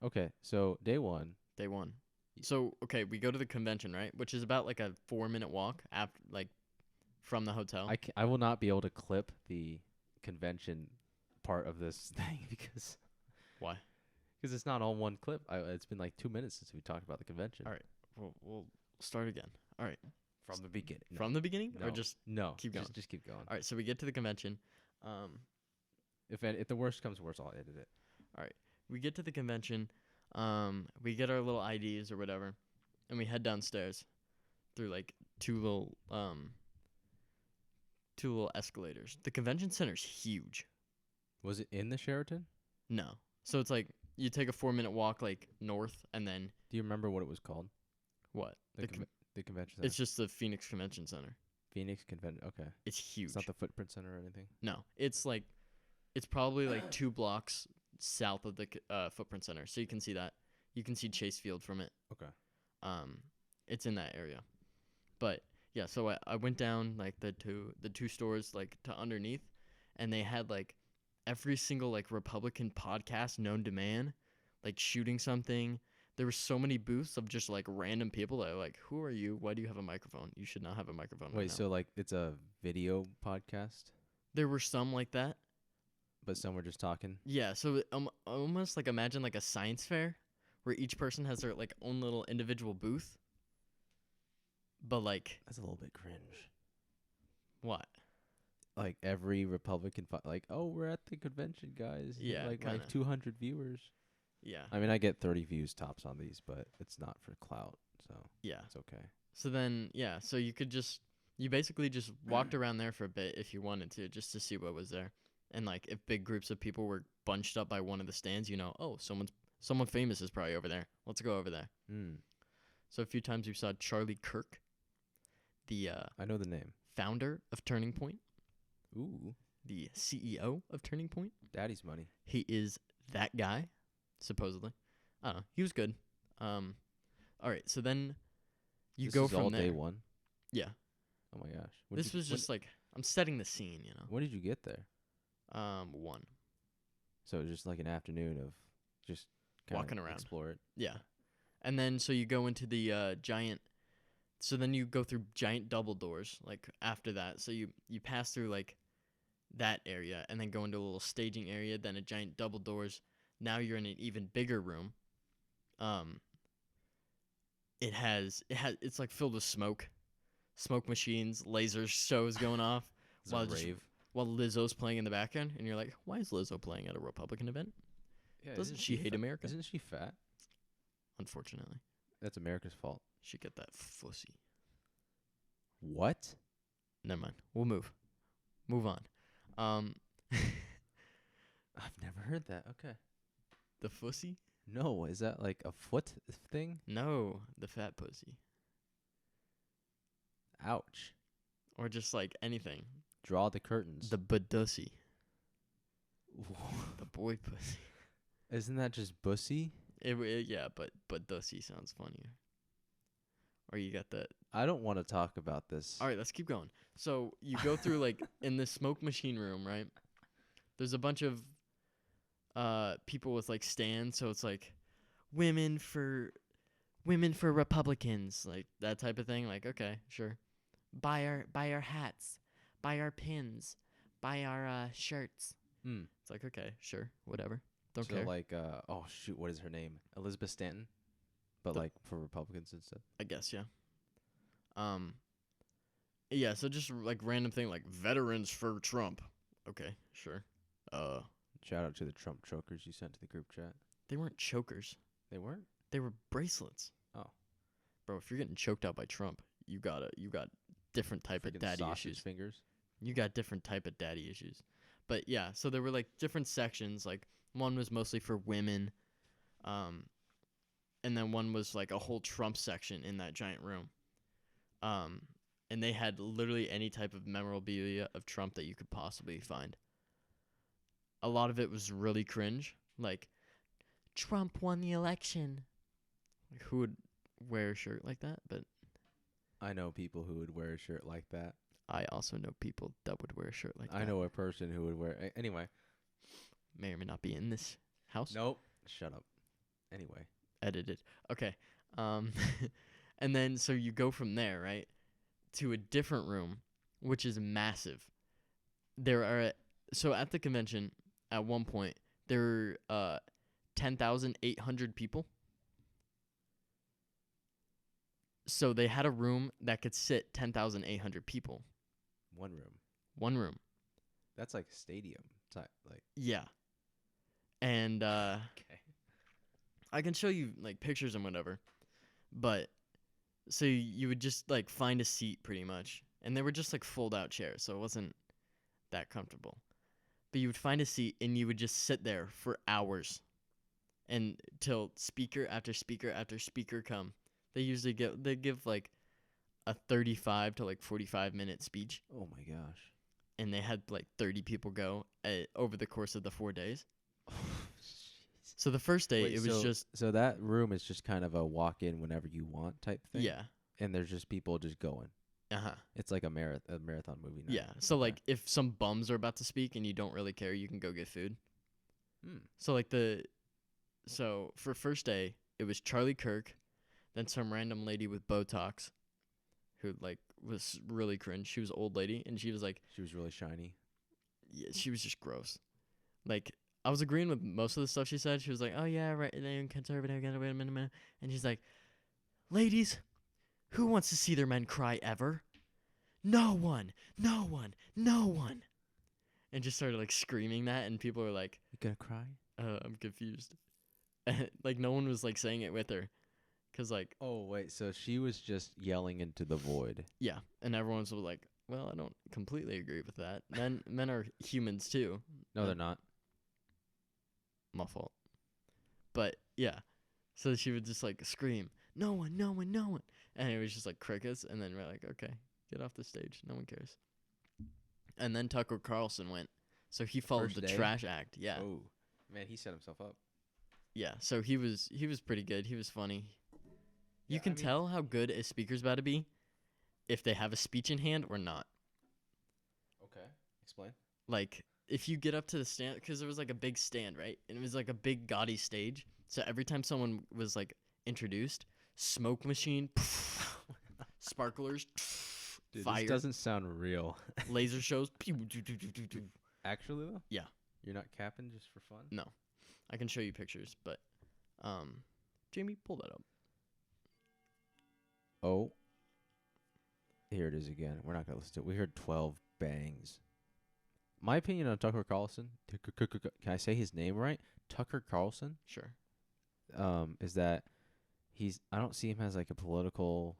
Okay, so day one. Day one. y- So okay, we go to the convention, right? Which is about like a 4 minute walk after from the hotel. I will not be able to clip the convention part of this thing Why? because it's not all one clip. It's been like 2 minutes since we talked about the convention All right, we'll start again. All right, from the beginning. No, from the beginning or no, just no. keep going. Just keep going. All right, so we get to the convention. If the worst comes worst, I'll edit it. All right, we get to the convention. We get our little IDs or whatever, and we head downstairs through like two little um two little escalators. The convention center's huge. Was it in the Sheraton? No, so it's like you take a 4 minute walk like north, and then Do you remember what it was called? what? The convention center. It's just the Phoenix Convention Center. Phoenix Convention. Okay, It's huge. it's not the Footprint Center or anything. No, it's probably like 2 blocks south of the Footprint Center, so you can see that. You can see Chase Field from it. Okay. Um, it's in that area, but yeah. So I went down like the two stores like to underneath, and they had like every single like Republican podcast known to man, like shooting something. There were so many booths of just like random people that are like, who are you? Why do you have a microphone? You should not have a microphone right Wait, now. so like it's a video podcast, There were some like that. but some were just talking. Yeah, so almost like imagine like a science fair where each person has their like own little individual booth. But like That's a little bit cringe. what? Like every Republican, like, oh, we're at the convention, guys. Yeah, like kinda. 200 viewers. Yeah. I mean, I get 30 views tops on these, but it's not for clout, so Yeah. it's okay. So then yeah, so you basically just walked around there for a bit if you wanted to, just to see what was there. And like if big groups of people were bunched up by one of the stands, oh, someone famous is probably over there. Let's go over there. Hmm. So a few times we saw Charlie Kirk, the I know the name. founder of Turning Point, Ooh, the CEO of Turning Point. Daddy's money. He is that guy, supposedly. I don't know. He was good. All right. So then you This go is from all there. day one. Yeah. Oh my gosh. This was just like I'm setting the scene. When did you get there? One. So it was just like an afternoon of just kinda Walking around. explore it. Yeah. And then so you go into the giant. So then you go through giant double doors like after that. So you pass through like that area and then go into a little staging area, then a giant double doors. Now you're in an even bigger room. It's like filled with smoke machines, laser shows going off It's while a just, rave. while Lizzo's playing in the background, and you're like, why is Lizzo playing at a Republican event? Yeah, Doesn't she hate America? Isn't she fat? Unfortunately, That's America's fault. she get that fussy. What? Never mind. We'll move on. I've never heard that. Okay. The fussy? No, is that like a foot thing? No, the fat pussy, Ouch. or just like anything. Draw the curtains. The badussy, the boy pussy. Isn't that just bussy? Yeah, but dussy sounds funnier. Or you got that. I don't want to talk about this. All right, let's keep going. So you go through like in the smoke machine room, right? There's a bunch of people with like stands, so it's like women for Republicans, like that type of thing. Like, okay, sure. Buy our hats, buy our pins, buy our shirts. Hmm. It's like, okay, sure, whatever. Don't So care. like, oh shoot, what is her name? Elizabeth Stanton, but like for Republicans instead. I guess, yeah. Yeah, so just like random thing like veterans for Trump. Okay, sure. Shout out to the Trump chokers you sent to the group chat. They weren't chokers. They weren't. They were bracelets. Oh. Bro, if you're getting choked out by Trump, you got different type of Freaking daddy sausage issues. fingers. You got different type of daddy issues. But yeah, so there were like different sections. Like one was mostly for women, and then one was like a whole Trump section in that giant room. And they had literally any type of memorabilia of Trump that you could possibly find. A lot of it was really cringe, like Trump won the election. Like, who would wear a shirt like that? But I know people who would wear a shirt like that. I also know people that would wear a shirt like that. I know a person who would wear. Anyway. May or may not be in this house. Nope. Shut up. Anyway. Edited. Okay. Um, and then so you go from there, right, to a different room, which is massive. There are so at the convention at one point there were 10,800 people. So they had a room that could sit 10,800 people. One room. One room. That's like a stadium type. Like. Yeah. And Okay. I can show you like pictures and whatever. But so you would just like find a seat pretty much. And they were just like fold out chairs, so it wasn't that comfortable. But you would find a seat and you would just sit there for hours. And till speaker after speaker after speaker come. They usually give like a 35 to like 45-minute speech. Oh my gosh. And they had like 30 people go over the course of the 4 days. So the first day Wait, it was just so that room is just kind of a walk in whenever you want type thing. yeah. And there's just people just going. Uh-huh. It's like a marathon movie night. Yeah. So Okay. like if some bums are about to speak and you don't really care, you can go get food. So like so for first day it was Charlie Kirk, then some random lady with Botox who like was really cringe. She was an old lady and she was like She was really shiny. yeah, she was just gross. Like I was agreeing with most of the stuff she said. She was like, "Oh yeah, right, conservative, wait a minute." And she's like, "Ladies, who wants to see their men cry ever? No one, no one, no one." And just started like screaming that, and people were like, You gonna cry? I'm confused. Like no one was like saying it with her, cause like Oh wait, so she was just yelling into the void. yeah, and everyone was like, "Well, I don't completely agree with that. Men are humans too." No, they're not. My fault. But yeah, so she would just like scream, "No one, no one, no one," and it was just like crickets. And then we're like, "Okay, get off the stage. No one cares." And then Tucker Carlson went, so he followed First the day? trash act. Yeah, Oh, man, he set himself up. yeah. So he was pretty good. He was funny. You Yeah, can I mean- tell how good a speaker's about to be if they have a speech in hand or not. Okay, explain. Like if you get up to the stand, because there was like a big stand, right? And it was like a big gaudy stage. So every time someone was like introduced, smoke machine, sparklers, Dude, fire, this doesn't sound real. laser shows. Pew, do, do, do, do, do. Actually, though? Yeah. You're not capping just for fun? No, I can show you pictures, but Jamie, pull that up. Oh. Here it is again. We're not going to listen to it. We heard 12 bangs. My opinion on Tucker Carlson, can I say his name right? Tucker Carlson, Sure. is that I don't see him as like a political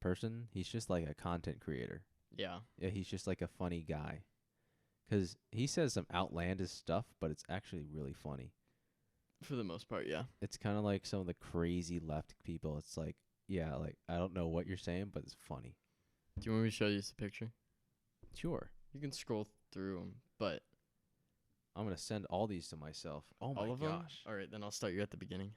person. He's just like a content creator. Yeah. Yeah, he's just like a funny guy. 'Cause he says some outlandish stuff, but it's actually really funny. For the most part, yeah. It's kind of like some of the crazy left people. It's like, yeah, like I don't know what you're saying, but it's funny. Do you want me to show you the picture? Sure. You can scroll through them, but I'm going to send all these to myself. Oh my all of them. gosh. All right, then I'll start you at the beginning.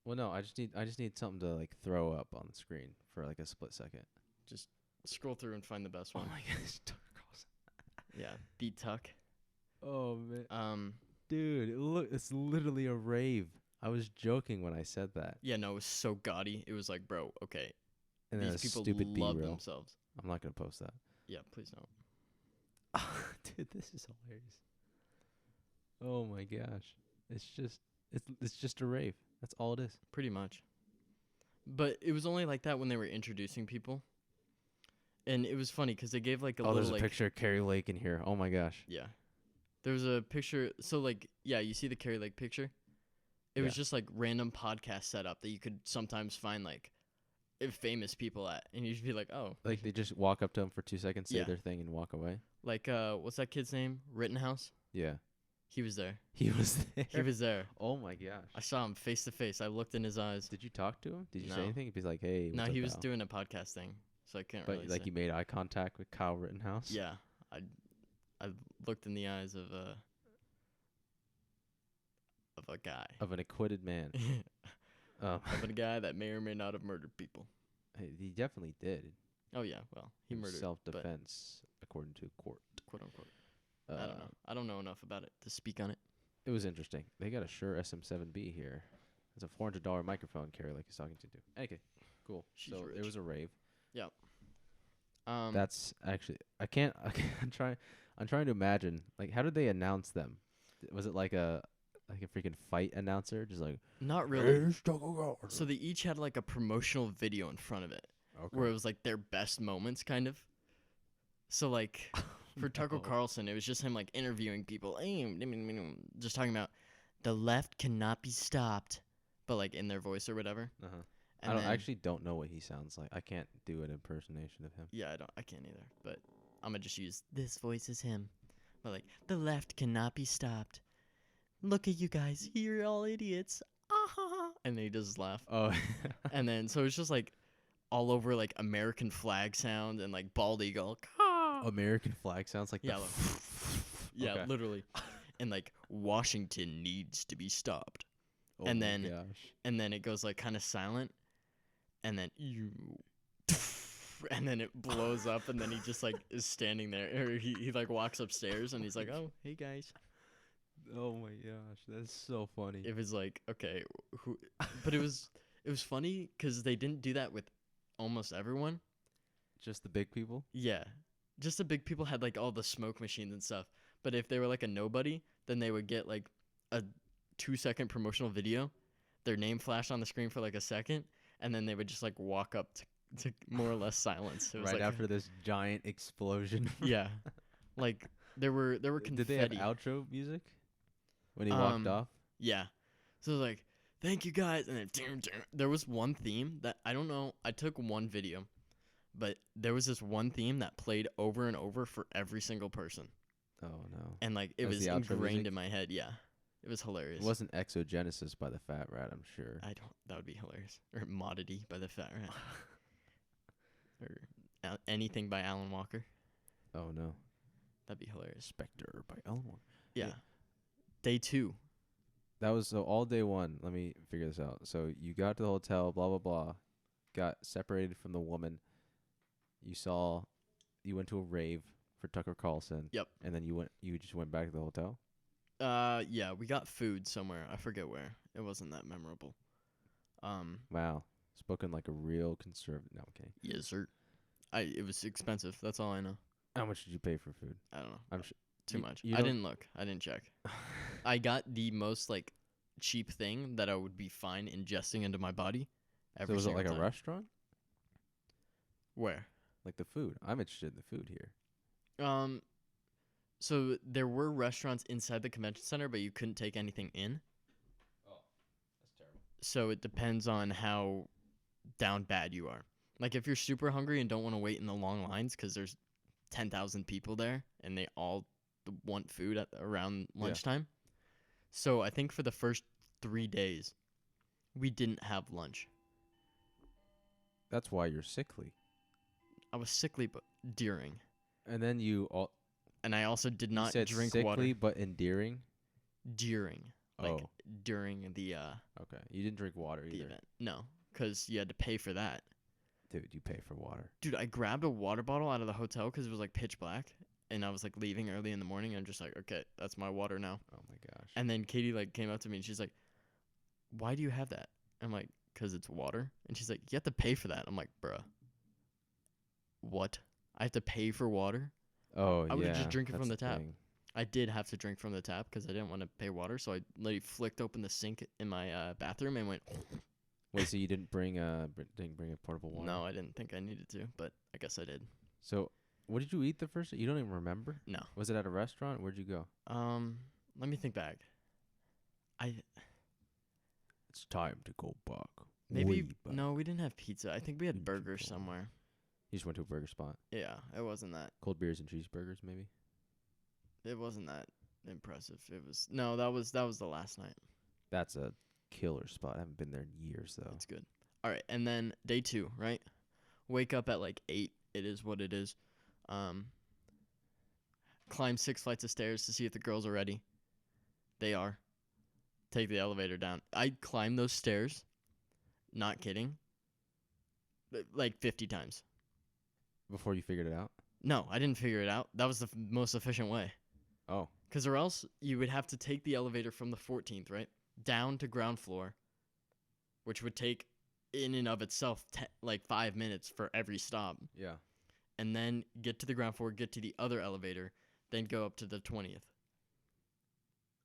Well, no, I just need something to like throw up on the screen for like a split second. Just scroll through and find the best one. Oh my gosh, Tucker Carlson. Yeah, the Tuck. Oh man. Dude, Look, it's literally a rave. I was joking when I said that. yeah, no, it was so gaudy. It was like, bro, okay, And then these a people stupid love B-reel. themselves. I'm not gonna post that. Yeah, please don't. Dude, this is hilarious. Oh my gosh. It's just a rave. That's all it is. Pretty much. But it was only like that when they were introducing people. And it was funny because they gave like a little There's a like picture of Carrie Lake in here. Oh my gosh. yeah. There was a picture. So like yeah, you see the Carrie Lake picture. It was Yeah. just like random podcast setup that you could sometimes find like famous people at, and you'd be like, oh, Like they just walk up to him for 2 seconds, say Yeah. their thing, and walk away. like what's that kid's name? Rittenhouse. Yeah. He was there. He was there. He was there. Oh my gosh. I saw him face to face. I looked in his eyes. Did you talk to him? Did you say No. anything? He's like, hey. No, what's up, he was pal? doing a podcast thing, so I can't But really like say. you made eye contact with Kyle Rittenhouse. Yeah, I looked in the eyes of a guy. Of an acquitted man. Of a guy that may or may not have murdered people. He definitely did. Oh yeah, well, he murdered, self-defense, according to court. quote unquote. I don't know. I don't know enough about it to speak on it. It was interesting. They got a Shure SM7B here. It's a $400 microphone carrier like he's talking to do. Okay, cool. She's So rich. it was a rave. Um, That's actually I can't. I'm trying to imagine like how did they announce them? Was it like a freaking fight announcer, just like not really. "Hey, Stucco Garden." So they each had like a promotional video in front of it, where it was like their best moments, kind of. So like, for Tucker No. Carlson, it was just him like interviewing people, just talking about the left cannot be stopped, but like in their voice or whatever. Uh-huh. And I actually don't know what he sounds like. I can't do an impersonation of him. Yeah, I can't either. But I'm gonna just use this voice as him. But like, the left cannot be stopped. Look at you guys, you're all idiots. And then he does his laugh. Oh, And then so it's just like all over like American flag sound and like bald eagle. American flag sounds like Yeah, the yeah, Okay. literally. And like Washington needs to be stopped. Oh and my then- gosh. And then it goes like kind of silent. And then you. And then it blows up, and then he just like is standing there, or he like walks upstairs, and he's like, "Oh, hey guys." Oh my gosh, that's so funny. It was like, okay, who? But it was funny because they didn't do that with almost everyone. Just the big people? Yeah, just the big people had like all the smoke machines and stuff. But if they were like a nobody, then they would get like a 2-second promotional video, their name flashed on the screen for like a second, and then they would just like walk up to more or less silence. It was Right like after this giant explosion. yeah, like there were confetti. Did they have outro music when he walked off? Yeah. So it was like, thank you guys. And then there was one theme that I don't know. I took one video, but there was this one theme that played over and over for every single person. Oh no. And like it That was was the outro ingrained music? in my head. Yeah. It was hilarious. It wasn't Exogenesis by the Fat Rat, I'm sure. That would be hilarious. Or Modity by the Fat Rat. Or anything by Alan Walker. Oh no. That'd be hilarious. Spectre by Elmore. Yeah. Day 2. That was so all day one. Let me figure this out. So you got to the hotel, blah blah blah. Got separated from the woman. You went to a rave for Tucker Carlson. Yep. And then you just went back to the hotel? Yeah, we got food somewhere. I forget where. It wasn't that memorable. Wow. Spoken like a real conservative. No, okay. Yes, sir. It was expensive. That's all I know. How much did you pay for food? I don't know. I'm sure Too you- much. you I don't- didn't look. I didn't check. I got the most like cheap thing that I would be fine ingesting into my body. So Every was it single like a time. restaurant? Where? Like the food. I'm interested in the food here. So there were restaurants inside the convention center, but you couldn't take anything in. Oh, that's terrible. So it depends on how down bad you are. Like if you're super hungry and don't want to wait in the long lines because there's 10,000 people there and they all want food at around Yeah. lunchtime. So I think for the first 3 days, we didn't have lunch. That's why you're sickly. I was sickly but during. And then And I also did you not said drink sickly water but endearing. during. Like Oh, during the okay. You didn't drink water either. event. No, because you had to pay for that. Dude, you pay for water. Dude, I grabbed a water bottle out of the hotel because it was like pitch black, and I was like leaving early in the morning. And I'm just like, okay, that's my water now. Oh my gosh. And then Katie like came up to me and she's like, "Why do you have that?" I'm like, "Cause it's water." And she's like, "You have to pay for that." I'm like, "Bruh, what? I have to pay for water?" Oh, I would've yeah. just drink it from that's the tap. thing. I did have to drink from the tap because I didn't want to pay water, so I literally flicked open the sink in my bathroom and went. Wait, so you didn't bring a portable water? No, I didn't think I needed to, but I guess I did. So, what did you eat the first day? You don't even remember? No. Was it at a restaurant? Where'd you go? Let me think back. It's time to go back. Maybe Way back. no, we didn't have pizza. I think we had Into burgers the- somewhere. You just went to a burger spot. Yeah, it wasn't that. Cold beers and cheeseburgers, maybe. It wasn't that impressive. It was no, that was the last night. That's a killer spot. I haven't been there in years though. It's good. All right, and then day 2, right? Wake up at like 8. It is what it is. Climb 6 flights of stairs to see if the girls are ready. They are. Take the elevator down. I climbed those stairs, not kidding, like 50 times. Before you figured it out. No, I didn't figure it out. That was the most efficient way. Oh, Because or else you would have to take the elevator from the 14th, right? Down to ground floor, which would take in and of itself like 5 minutes for every stop, Yeah. and then get to the ground floor, get to the other elevator, then go up to the 20th.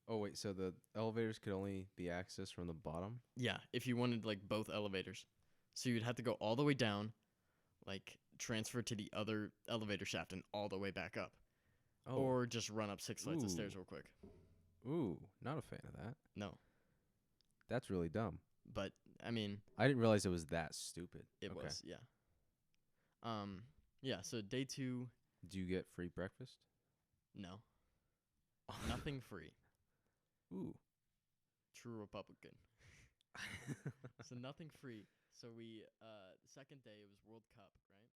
Oh wait, so the elevators could only be accessed from the bottom? Yeah, if you wanted like both elevators. So you'd have to go all the way down, like transfer to the other elevator shaft and all the way back up. Oh. Or just run up 6 flights of stairs Ooh. real quick. Ooh, not a fan of that. No. That's really dumb. But I mean, I didn't realize it was that stupid. it Okay. was, yeah. Yeah, so day 2, Do you get free breakfast? no. Nothing free. Ooh. True Republican. So nothing free. So we second day it was World Cup, right?